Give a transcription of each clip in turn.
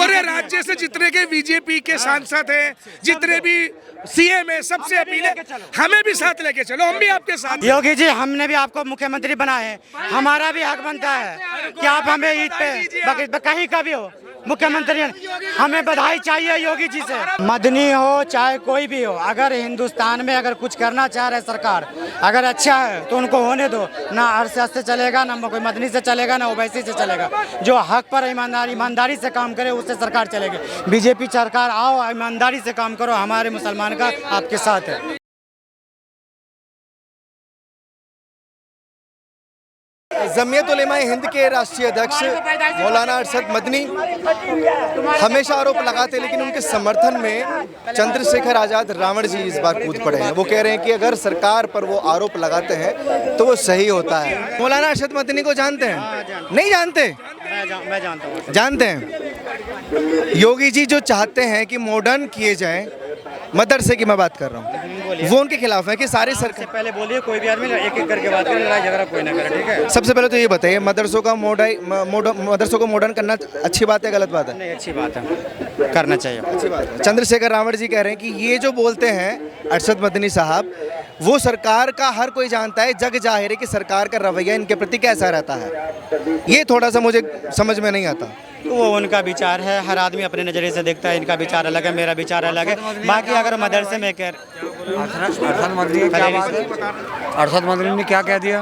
पूरे राज्य से जितने के बीजेपी के सांसद हैं, जितने भी सीएम है, सबसे अपील है हमें भी साथ लेके चलो, हम भी आपके साथ। योगी जी, हमने भी आपको मुख्यमंत्री बनाया है, हमारा भी हक बनता है कि आप हमें ईद पे कहीं का भी हो मुख्यमंत्री, हमें बधाई चाहिए योगी जी से। मदनी हो चाहे कोई भी हो, अगर हिंदुस्तान में अगर कुछ करना चाह रहे सरकार, अगर अच्छा है तो उनको होने दो। ना अरसे से चलेगा, ना कोई मदनी से चलेगा, ना ओवैसी से चलेगा। जो हक पर ईमानदारी से काम करे उससे सरकार चलेगी। बीजेपी सरकार आओ, ईमानदारी से काम करो, हमारे मुसलमान का आपके साथ है। जमीयत उलेमा हिंद के राष्ट्रीय अध्यक्ष मौलाना अरशद मदनी हमेशा आरोप लगाते, लेकिन उनके समर्थन में चंद्रशेखर आज़ाद रावण जी इस बार कूद पड़े हैं। वो कह रहे हैं कि अगर सरकार पर वो आरोप लगाते हैं तो वो सही होता है। मौलाना अरशद मदनी को जानते हैं? नहीं जानते? मैं जानता हूँ। जानते हैं। योगी जी जो चाहते हैं कि मॉडर्न किए जाएं, मदरसे की मैं बात कर रहा हूँ, वो उनके खिलाफ है कि सारे सरकार। पहले बोलिए, कोई भी आदमी एक एक करके बात करे, लड़ाई झगड़ा कोई ना करे, ठीक है? सबसे पहले तो ये बताइए, मदरसों को मॉडर्न करना अच्छी बात है, गलत बात है? नहीं, अच्छी बात है, करना चाहिए, अच्छी बात है। चंद्रशेखर रावण जी कह रहे हैं कि ये जो बोलते हैं अरशद मदनी साहब, वो सरकार का हर कोई जानता है, जग जाहिर है कि सरकार का रवैया इनके प्रति कैसा रहता है। ये थोड़ा सा मुझे समझ में नहीं आता। वो उनका विचार है, हर आदमी अपने नज़रिए से देखता है। इनका विचार अलग है, मेरा विचार अलग है। बाकी अगर मदरसे में अरशद मदनी ने क्या कह दिया?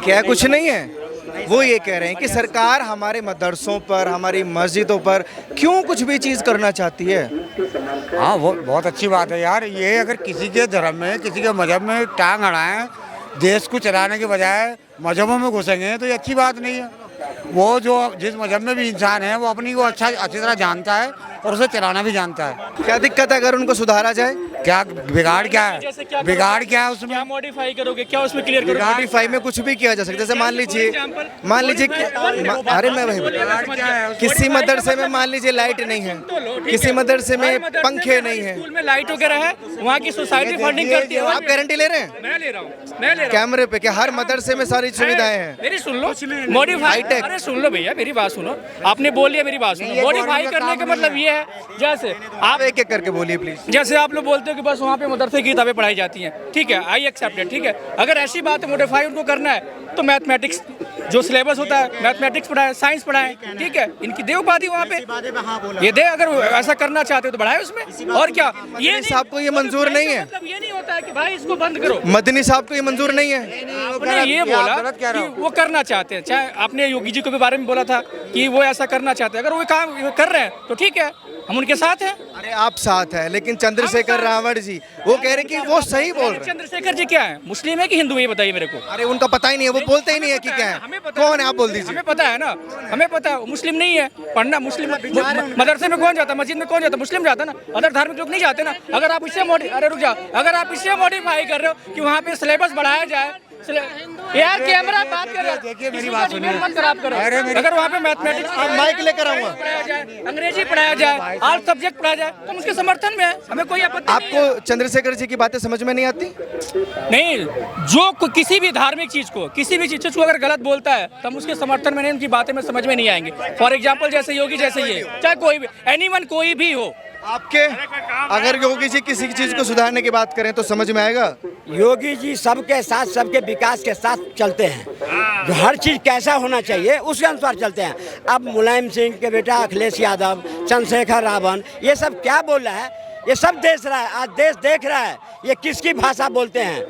क्या कुछ नहीं है। वो ये कह रहे हैं कि सरकार हमारे मदरसों पर, हमारी मस्जिदों पर क्यों कुछ भी चीज़ करना चाहती है। हाँ, वो बहुत अच्छी बात है यार। ये अगर किसी के धर्म में, किसी के मजहब में टांग अड़ाएं, देश को चलाने के बजाय मजहबों में घुसेंगे तो ये अच्छी बात नहीं है। वो जो जिस मजहब में भी इंसान है वो अपनी को अच्छी तरह जानता है और उसे चलाना भी जानता है। क्या दिक्कत है अगर उनको सुधारा जाए? क्या बिगाड़ क्या है? बिगाड़ क्या है उसमें? क्या मॉडिफाई करोगे, क्या उसमें क्लियर करोगे? मॉडिफाई में कुछ भी किया जा सकता है। जैसे मान लीजिए अरे मैं वही किसी मदरसे में मान लीजिए लाइट नहीं है, किसी मदरसे में पंखे नहीं है, स्कूल में लाइट वगैरह है, वहाँ की सोसाइटी फंडिंग करती है। आप गारंटी ले रहे हैं? मैं ले रहा हूँ कैमरे पे। क्या हर मदरसे में सारी सुविधाएं हैं? मेरी सुन लो, मॉडिफाई। अरे सुन लो भैया, मेरी बात सुनो। आपने बोल लिया, मेरी बात सुनो। मॉडिफाई करने का मतलब ये है, जैसे आप एक एक करके बोलिए प्लीज। जैसे आप लोग बोलते हो कि बस वहाँ पे मदरसे की किताबें पढ़ाई जाती हैं, ठीक है, आई एक्सेप्टेड, ठीक है। अगर ऐसी बात है मॉडिफाई उनको करना है तो मैथमेटिक्स जो सिलेबस होता है, मैथमेटिक्स पढ़ाए, साइंस पढ़ाए, ठीक है। इनकी दे उपाधि वहाँ पे ये दे। अगर ऐसा करना चाहते हो तो बढ़ाए उसमें, और क्या। ये साहब को ये मंजूर नहीं है, मतलब ये नहीं होता है कि भाई इसको बंद करो। मदनी साहब को ये मंजूर नहीं है। आपने ये बोला कि वो करना चाहते हैं, चाहे आपने योगी जी को भी बारे में बोला था कि वो ऐसा करना चाहते हैं। अगर वो काम कर रहे हैं तो ठीक है, हम उनके साथ हैं। अरे आप साथ हैं, लेकिन चंद्रशेखर रावण जी वो कह रहे हैं कि वो सही बोल रहे हैं। चंद्रशेखर जी क्या है, मुस्लिम है कि हिंदू है, ये बताइए मेरे को। अरे उनका पता ही नहीं है, वो बोलते ही नहीं है कि क्या है, कौन है, आप बोल दीजिए। हमें पता है ना, हमें पता है मुस्लिम नहीं है। पढ़ना मुस्लिम, मदरसे में कौन जाता, मस्जिद में कौन जाता, मुस्लिम जाता ना, अदर धार्मिक लोग नहीं जाते ना। अगर आप इससे अगर आप इससे मॉडिफाई कर रहे हो कि वहाँ पे सिलेबस बढ़ाया जाए, यार कैमरा बात कर रहे हैं, देखिए मेरी बात सुनिए, मत खराब करो। अगर वहाँ पे मैथमेटिक्स, माइक लेकर आऊंगा, पढ़ाया जाए, अंग्रेजी पढ़ाया जाए, ऑल सब्जेक्ट पढ़ाया जाए, तो उसके समर्थन में है, हमें कोई आपत्ति नहीं है। आपको चंद्रशेखर जी की बातें समझ में नहीं आती? नहीं, जो किसी भी धार्मिक चीज को, किसी भी चीज को अगर गलत बोलता है तो हम उसके समर्थन में नहीं, उनकी बातें में समझ में नहीं आएंगे। फॉर एग्जाम्पल जैसे योगी जैसे ये, चाहे कोई भी, एनीवन कोई भी हो। आपके अगर योगी जी किसी चीज को सुधारने की बात करें तो समझ में आएगा? योगी जी सबके साथ, सबके विकास के साथ चलते हैं। जो हर चीज़ कैसा होना चाहिए उसके अनुसार चलते हैं। अब मुलायम सिंह के बेटा अखिलेश यादव, चंद्रशेखर रावण, ये सब क्या बोल रहा है, ये सब देश रहा है, आज देश देख रहा है ये किसकी भाषा बोलते हैं।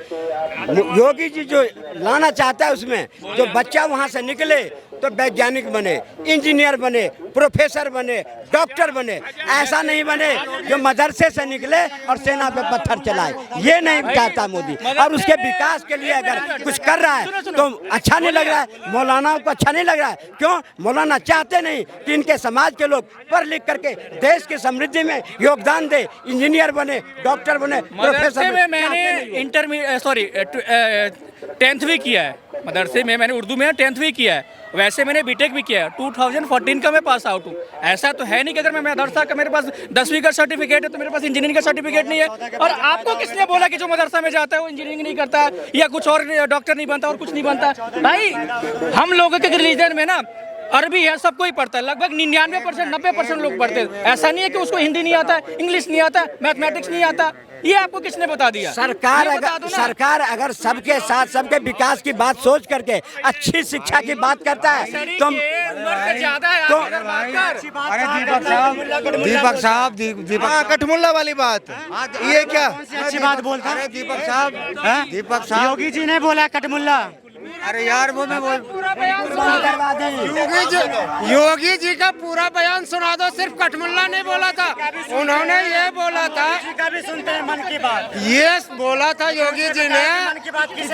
योगी जी जो लाना चाहता है उसमें जो बच्चा वहाँ से निकले तो वैज्ञानिक बने, इंजीनियर बने, प्रोफेसर बने, डॉक्टर बने, ऐसा नहीं बने जो मदरसे से निकले और सेना पे पत्थर चलाए। ये नहीं चाहता मोदी। और उसके विकास के लिए अगर कुछ कर रहा है तो अच्छा नहीं लग रहा है, मौलाना को अच्छा नहीं लग रहा है। क्यों? मौलाना चाहते नहीं कि इनके समाज के लोग पढ़ लिख करके देश की समृद्धि में योगदान दे, इंजीनियर बने, डॉक्टर बने, प्रोफेसर बने। मैंने 10th भी किया है मदरसे में, मैंने उर्दू में 10th भी किया है, वैसे मैंने बीटेक भी किया है। 2014 का मैं पास आउट हूँ। ऐसा तो है नहीं कि अगर मैं मदरसा का, मेरे पास 10वीं का सर्टिफिकेट है तो मेरे पास इंजीनियरिंग का सर्टिफिकेट नहीं है। और आपको किसने बोला कि जो मदरसा में जाता है वो इंजीनियरिंग नहीं करता है या कुछ और डॉक्टर नहीं बनता और कुछ नहीं बनता? भाई हम लोगों के रिलीजन में ना अरबी है, सबको ही पढ़ता है, लगभग 99% 90% लोग पढ़ते हैं। ऐसा नहीं है कि उसको हिंदी नहीं आता है, इंग्लिश नहीं आता है, मैथमेटिक्स नहीं आता। ये आपको किसने बता दिया? सरकार अगर सबके साथ सबके विकास की बात सोच करके अच्छी शिक्षा की बात करता है तो दीपक साहब कठमुल्ला वाली बात, ये क्या अच्छी बात बोलता है दीपक साहब योगी जी ने बोला कटमुल्ला। अरे यार वो मैं बोल योगी जी का पूरा बयान सुना दो। सिर्फ कठमुल्ला नहीं बोला था, उन्होंने ये बोला था, कभी सुनते हैं मन की बात। ये बोला था योगी जी ने,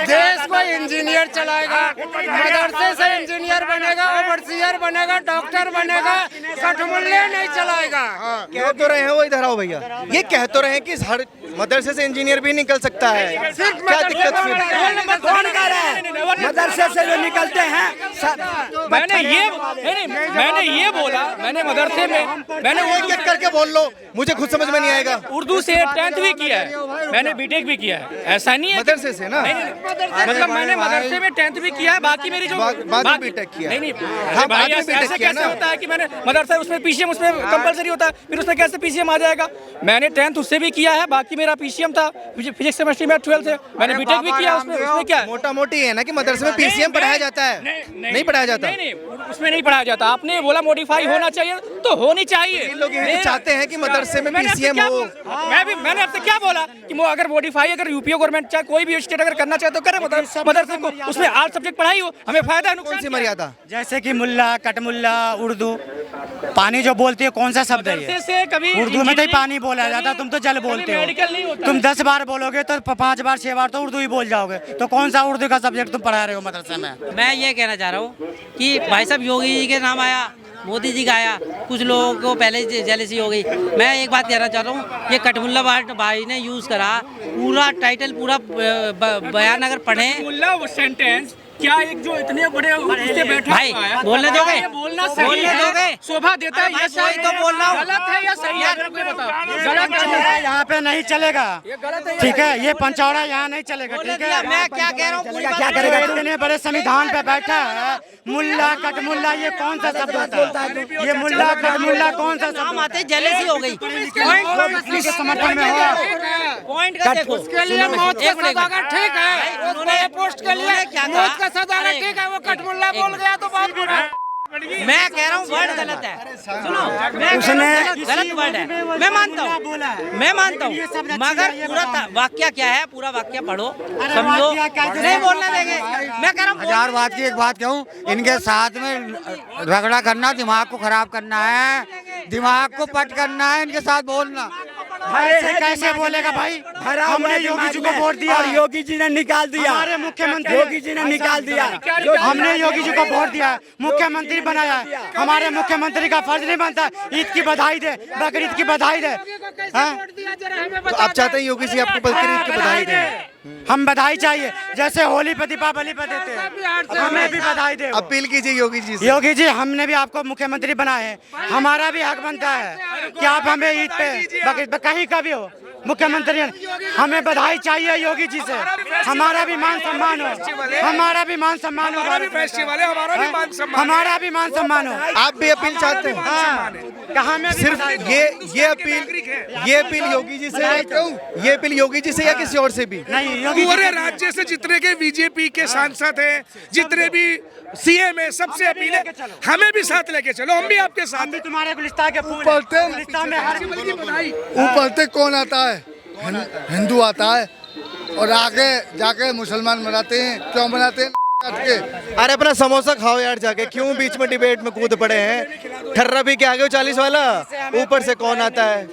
देश को इंजीनियर चलाएगा, मदरसे से इंजीनियर बनेगा, ओवरसीयर बनेगा, डॉक्टर बनेगा, कठमुल्ले नहीं चलाएगा। कह तो रहे हैं वो, इधर आओ भैया, ये कह तो रहे हैं कि हर मदरसे से इंजीनियर भी निकल सकता है, क्या दिक्कत फिर? कौन कह रहा है? मदरसे से जो निकलते हैं मैंने ये बोला, मैंने मदरसे में मैंने एक करके बोल लो, मुझे खुद समझ में नहीं आएगा। उर्दू से 10th भी किया है, मैंने बीटेक भी किया है। ऐसा नहीं है मदरसे से ना, मतलब मैंने मदरसे में 10th भी किया है, बाकी मेरी जो बाद में बीटेक किया। नहीं हाँ, भाई, बाद में बीटेक ऐसे किया कैसे ना। होता है कि मैंने मदरसा उसमें पीसीएम उसमें कंपलसरी होता है, फिर उसमें कैसे पीसीएम आ जाएगा? मैंने 10th उससे भी किया है, बाकी मेरा पीसीएम था, फिजिक्स केमिस्ट्री में 12th से मैंने बीटेक भी किया। उसमें क्या मोटा मोटी है ना कि मदरसे में पीसीएम पढ़ाया जाता है, नहीं पढ़ाया जाता। नहीं, उसमें नहीं पढ़ाया जाता। आपने बोला मॉडिफाई होना चाहिए, तो होनी चाहिए। लोग यही चाहते हैं कि मदरसे में पीसीएम हो। मैंने आपसे क्या बोला कि वो अगर मॉडिफाई, अगर यूपी गवर्नमेंट चाहे कोई भी स्टेट अगर करना चाहे तो करे, मदरसे को उसमें 8 सब्जेक्ट पढ़ाई हो, हमें फायदा है, कौन सी मर्यादा? जैसे कि मुल्ला, कटमुल्ला, उर्दू, पानी जो बोलती है कौन सा शब्द है ये? से कभी उर्दू में तो ही पानी बोला जाता, तुम तो जल बोलते हो। तुम 10 बार बोलोगे तो 5 बार 6 बार तो उर्दू ही बोल जाओगे, तो कौन सा उर्दू का सब्जेक्ट तुम पढ़ा रहे हो मदरसे में? मैं ये कहना चाह रहा हूँ कि भाई साहब योगी जी के नाम आया, मोदी जी का आया, कुछ लोगों को पहले जेलसी हो गई। मैं एक बात कहना चाह रहा हूँ, ये कटमुल्ला भाई ने यूज़ करा पूरा टाइटल, पूरा बयान अगर पढ़ें वो सेंटेंस क्या एक जो इतने बड़े उससे बैठा भाई, हुआ है, बोलने दोगे? बोलना बोलने दोगे? शोभा देता है, ये वही तो बोल रहा हूँ। गलत है या सही है? बताओ, गलत है। यहाँ पे नहीं चलेगा, ठीक है? ये पंचौड़ा यहाँ नहीं चलेगा, ठीक है? मैं क्या कह रहा हूँ, क्या करेगा? इतने बड़े संविधान पे बैठा है, मुल्ला कटमुल्ला, ये कौन सा शब्द होता है? ये मुल्ला कटमुल्ला कौन सा नाम शब्द? आते जेलसी हो गई। किसके समर्थन में हो? पॉइंट का देखो, उसके लिए मौत का सजा अगर ठीक है, उसके पोस्ट के लिए क्या मौत का सजा अगर ठीक है, वो कठमुल्ला बोल गया तो बात बुरा है। मैं कह रहा हूँ वर्ड गलत है। सुनो, मैं गलत वर्ड है, मैं मानता हूँ, मगर पूरा वाक्य क्या है, पूरा वाक्य पढ़ो, समझो, नहीं बोलना देंगे। मैं कह रहा हूँ हजार बात की एक बात कहूँ, इनके साथ में झगड़ा करना दिमाग को खराब करना है, दिमाग को पट करना है, इनके साथ बोलना। ऐसे कैसे बोलेगा भाई? हमने योगी जी को वोट दिया, और योगी जी ने निकाल दिया, हमारे मुख्यमंत्री योगी जी ने निकाल दिया। हमने योगी जी को वोट दिया, मुख्यमंत्री बनाया, हमारे मुख्यमंत्री का फर्ज नहीं बनता ईद की बधाई दे, बकरीद की बधाई दे? तो आप चाहते हैं योगी जी आपको बकरीद की बधाई दें? हम बधाई चाहिए, जैसे होली पे दीपावली पे देते हैं, हमें भी बधाई दे। अपील कीजिए योगी जी से। योगी जी, हमने भी आपको मुख्यमंत्री बनाए हैं, हमारा भी हक बनता है कि आप हमें ईद पे बकरीद पे कहीं का भी हो मुख्यमंत्री, हमें बधाई चाहिए योगी जी से। हमारा भी मान सम्मान हो, हमारा भी मान सम्मान हो, हमारा भी फेस्टिवल है, हमारा भी मान सम्मान, हमारा भी मान सम्मान हो। आप भी अपील चाहते हैं? हाँ, कहाँ में भी सिर्फ ये अपील योगी जी से, ये अपील योगी जी से या किसी और से भी? नहीं, योगी पूरे राज्य से जितने के बीजेपी के सांसद हैं, जितने भी सीएम है, सबसे अपील है हमें भी साथ लेके चलो, हम भी आपके साथ हैं। तुम्हारे गुलिस्तान के फूल गुलिस्तान में हर ऊपर से कौन आता है? हिंदू आता है, और आगे जाके मुसलमान मनाते हैं। क्यों मनाते हैं? अरे अपना समोसा खाओ यार जाके, क्यों बीच में डिबेट में कूद पड़े हैं? ठर्रा भी के आगे 40 वाला, ऊपर से कौन आता है?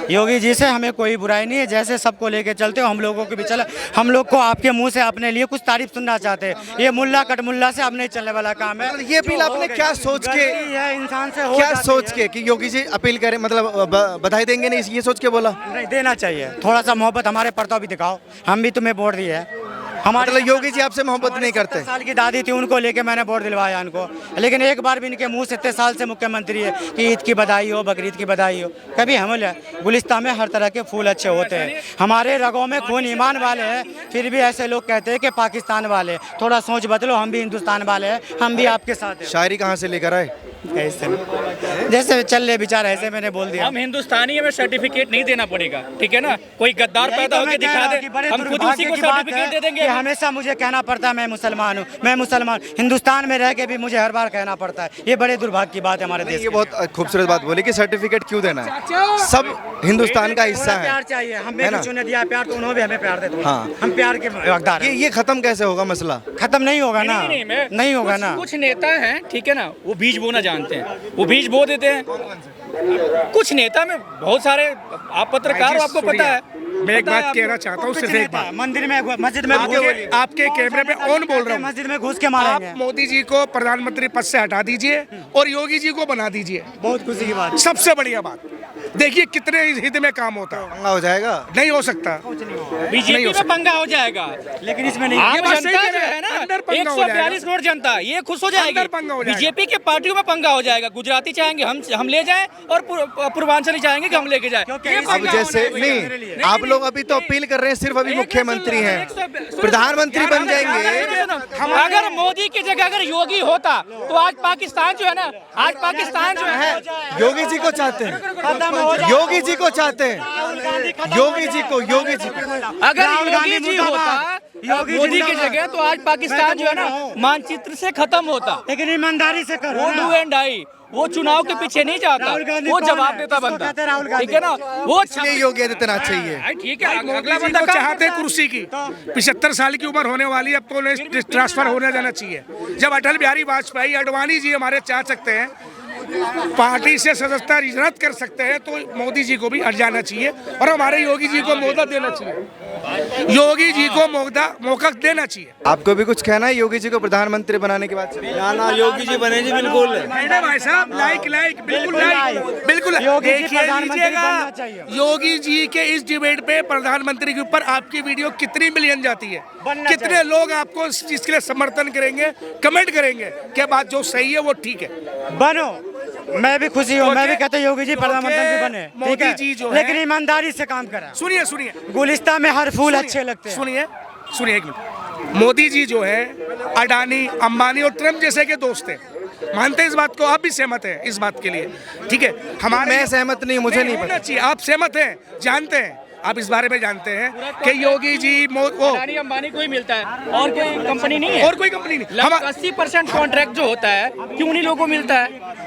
योगी जी से हमें कोई बुराई नहीं है, जैसे सबको लेके चलते हो हम लोगों को भी चला। हम लोग को आपके मुंह से अपने लिए कुछ तारीफ सुनना चाहते हैं, ये मुल्ला कटमुल्ला से अब नहीं चलने वाला काम है। ये अपील आपने क्या सोच के, इंसान से हो क्या जाती सोच है। के कि योगी जी अपील करें, मतलब बधाई देंगे नहीं, ये सोच के बोला? नहीं देना चाहिए, थोड़ा सा मोहब्बत हमारे प्रति भी दिखाओ, हम भी तुम्हें वोट दिए है। मतलब योगी जी आपसे मोहब्बत नहीं करते? 70 साल की दादी थी, उनको लेके मैंने वोट दिलवाया उनको, लेकिन एक बार भी इनके मुंह से इतने साल से मुख्यमंत्री है कि ईद की बधाई हो, बकरीद की बधाई हो, कभी हमल है। गुलिस्तान में हर तरह के फूल अच्छे होते हैं, हमारे रगों में खून ईमान वाले हैं, फिर भी ऐसे लोग कहते हैं कि पाकिस्तान वाले। थोड़ा सोच बदलो, हम भी हिंदुस्तान वाले हैं, हम भी आपके साथ हैं। शायरी कहाँ से लेकर आए? ऐसे जैसे चल रहे विचार ऐसे मैंने बोल दिया। हम हिंदुस्तानी, हमें सर्टिफिकेट नहीं देना पड़ेगा, ठीक है ना? कोई गद्दार पैदा होकर दिखा दे, हम खुद उसी को सर्टिफिकेट दे देंगे। हमेशा मुझे कहना पड़ता है मैं मुसलमान हूँ, मैं मुसलमान। हिंदुस्तान में रह के भी मुझे हर बार कहना पड़ता है, ये बड़े दुर्भाग्य की बात है हमारे देश। ये बहुत खूबसूरत बात बोली कि सर्टिफिकेट क्यों देना है, सब हिंदुस्तान का हिस्सा है। प्यार चाहिए, हमें किसी ने दिया प्यार तो उन्होंने भी हमें प्यार देते हैं। हाँ। हम प्यार के हकदार हैं। ये खत्म कैसे होगा मसला? खत्म नहीं होगा ना, नहीं होगा ना। कुछ नेता हैं, ठीक है ना, वो बीज बोना जानते हैं, वो बीज बो देते हैं। कुछ नेता में बहुत सारे, आप पत्रकार हो, आपको पता है। मैं एक बात कहना चाहता हूँ, सिर्फ एक बात। मंदिर में, मस्जिद में आपके कैमरे पे ऑन बोल रहा हूँ, मस्जिद में घुस के आप मारेंगे। मोदी जी को प्रधानमंत्री पद से हटा दीजिए और योगी जी को बना दीजिए, बहुत खुशी की बात। सबसे बढ़िया बात। देखिए कितने हित में काम होता है। पंगा हो जाएगा? नहीं हो सकता, बीजेपी में पंगा हो जाएगा, लेकिन इसमें नहीं। आम ये बात सही जनता कह जो रहे हैं, है ना, अंदर पंगा हो जाएगा। 142 करोड़ जनता ये खुश हो जाएगी। अंदर पंगा हो जाएगा। बीजेपी के पार्टियों में पंगा हो जाएगा। गुजराती चाहेंगे हम ले जाएं और पूर्वांचली चाहेंगे कि हम लेके जाएं। अब जैसे नहीं, आप लोग अभी तो अपील कर रहे हैं, सिर्फ अभी मुख्यमंत्री हैं, प्रधानमंत्री बन जाएंगे। अगर मोदी की जगह अगर योगी होता तो आज पाकिस्तान जो है ना, आज पाकिस्तान जो है, योगी जी को चाहते हैं, योगी जी को चाहते हैं, योगी जी को, योगी जी को। अगर योगी जी होता मोदी की जगह तो आज पाकिस्तान जो है ना मानचित्र से खत्म होता। लेकिन ईमानदारी से करो वो ना। डू एंड डाई, वो चुनाव के पीछे नहीं जाता, वो जवाब देता बंदा, ठीक है ना? वो इसलिए योगी आदित्यनाथ चाहिए। ठीक है, अगला मोदी जी बंदा को काम चाहते करता है। कुर्सी की। 75 साल की उम्र होने वाली, अब तो उन्हें ट्रांसफर होने जाना चाहिए। जब अटल बिहारी वाजपेयी, अडवाणी जी हमारे चाह सकते हैं, पार्टी से सदस्यता रद्द कर सकते हैं, तो मोदी जी को भी हट जाना चाहिए और हमारे योगी जी को मौका देना चाहिए। योगी जी को मौका देना चाहिए। आपको भी कुछ कहना है योगी जी को प्रधानमंत्री बनाने के बाद? ना योगी जी बने जी, बिल्कुल भाई साहब, लाइक बिल्कुल योगी जी देखिए प्रधानमंत्री लीजिएगा। बनना चाहिए। योगी जी के इस डिबेट पे प्रधानमंत्री के ऊपर आपकी वीडियो कितनी मिलियन जाती है, कितने लोग आपको इस चीज के लिए समर्थन करेंगे, कमेंट करेंगे क्या बात जो सही है वो ठीक है। बनो, मैं भी खुशी हूँ, मैं भी कहता हूँ योगी जी प्रधानमंत्री बने, ठीक मोदी है, जी जो है- लेकिन ईमानदारी से काम करा। सुनिए गुलिस्तान में हर फूल अच्छे लगते हैं। सुनिए एक मिनट। मोदी जी जो है अडानी, अंबानी और ट्रम्प जैसे के दोस्त हैं, मानते हैं इस बात को? आप भी सहमत हैं इस बात के लिए? ठीक है, हमारे मैं सहमत नहीं, मुझे नहीं पता। चाहिए। आप सहमत हैं, जानते हैं, आप इस बारे में जानते हैं कि योगी जी वो अडानी अंबानी को ही मिलता है और कोई कंपनी नहीं है, और कोई कंपनी नहीं। हम 80% कॉन्ट्रैक्ट जो होता है क्यों उन्हीं लोगों को मिलता है?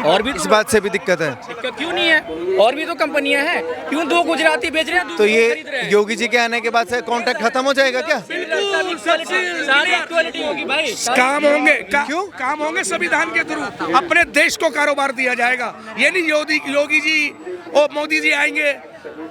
और भी इस बात से भी दिक्कत है। दिक्कत क्यों नहीं है? और भी तो कंपनियां हैं, क्यों दो गुजराती बेच रहे हैं, तो खरीद रहे ये हैं? योगी जी के आने के बाद से कॉन्ट्रैक्ट खत्म हो जाएगा क्या? सारी इक्वालिटी होगी भाई। काम होंगे क्यों? काम होंगे संविधान के थ्रू, अपने देश को कारोबार दिया जाएगा। ये नहीं योगी जी और मोदी जी आएंगे,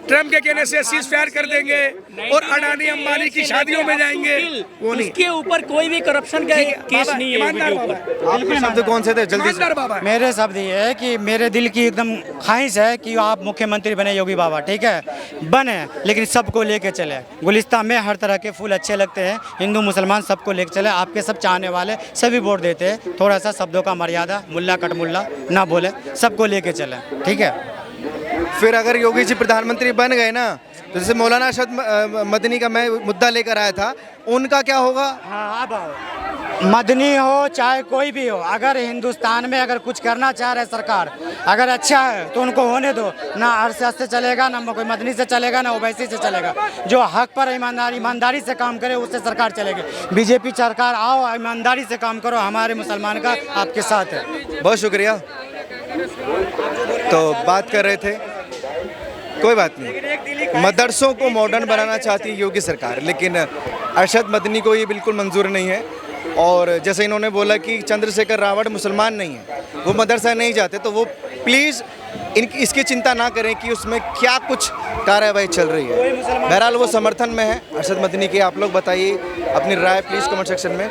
ट्रम्प के कहने से सीज़फायर कर देंगे और अडानी अंबानी की शादियों में जाएंगे, वो नहीं। उसके ऊपर कोई भी करप्शन का केस नहीं है योगी के ऊपर। आपके शब्द कौन से थे? जल्दी से। बाबा मेरे शब्द ये है कि मेरे दिल की एकदम ख्वाहिश है कि आप मुख्यमंत्री बने योगी बाबा, ठीक है, बने, लेकिन सबको लेके चले। गुलिस्तान में हर तरह के फूल अच्छे लगते हैं, हिंदू मुसलमान सबको लेके चले। आपके सब चाहने वाले सभी वोट देते हैं, थोड़ा सा शब्दों का मर्यादा, मुल्ला कटमुल्ला ना बोले, सबको लेके चले, ठीक है। फिर अगर योगी जी प्रधानमंत्री बन गए ना, तो जैसे मौलाना अरशद मदनी का मैं मुद्दा लेकर आया था, उनका क्या होगा? हाँ, अब आओ। मदनी हो चाहे कोई भी हो, अगर हिंदुस्तान में अगर कुछ करना चाह रहे सरकार, अगर अच्छा है तो उनको होने दो। ना अरशद से चलेगा, ना कोई मदनी से चलेगा, ना ओवैसी से चलेगा। जो हक पर ईमानदारी से काम करे उससे सरकार चलेगी। बीजेपी सरकार आओ, ईमानदारी से काम करो, हमारे मुसलमान का आपके साथ है। बहुत शुक्रिया। तो बात कर रहे थे, कोई बात नहीं, मदरसों को मॉडर्न बनाना चाहती है योगी सरकार, लेकिन अरशद मदनी को ये बिल्कुल मंजूर नहीं है। और जैसे इन्होंने बोला कि चंद्रशेखर रावत मुसलमान नहीं है, वो मदरसा नहीं जाते, तो वो प्लीज़ इसकी चिंता ना करें कि उसमें क्या कुछ कार्रवाई चल रही है। बहरहाल वो समर्थन में है अरशद मदनी के। आप लोग बताइए अपनी राय प्लीज़ कमेंट सेक्शन में।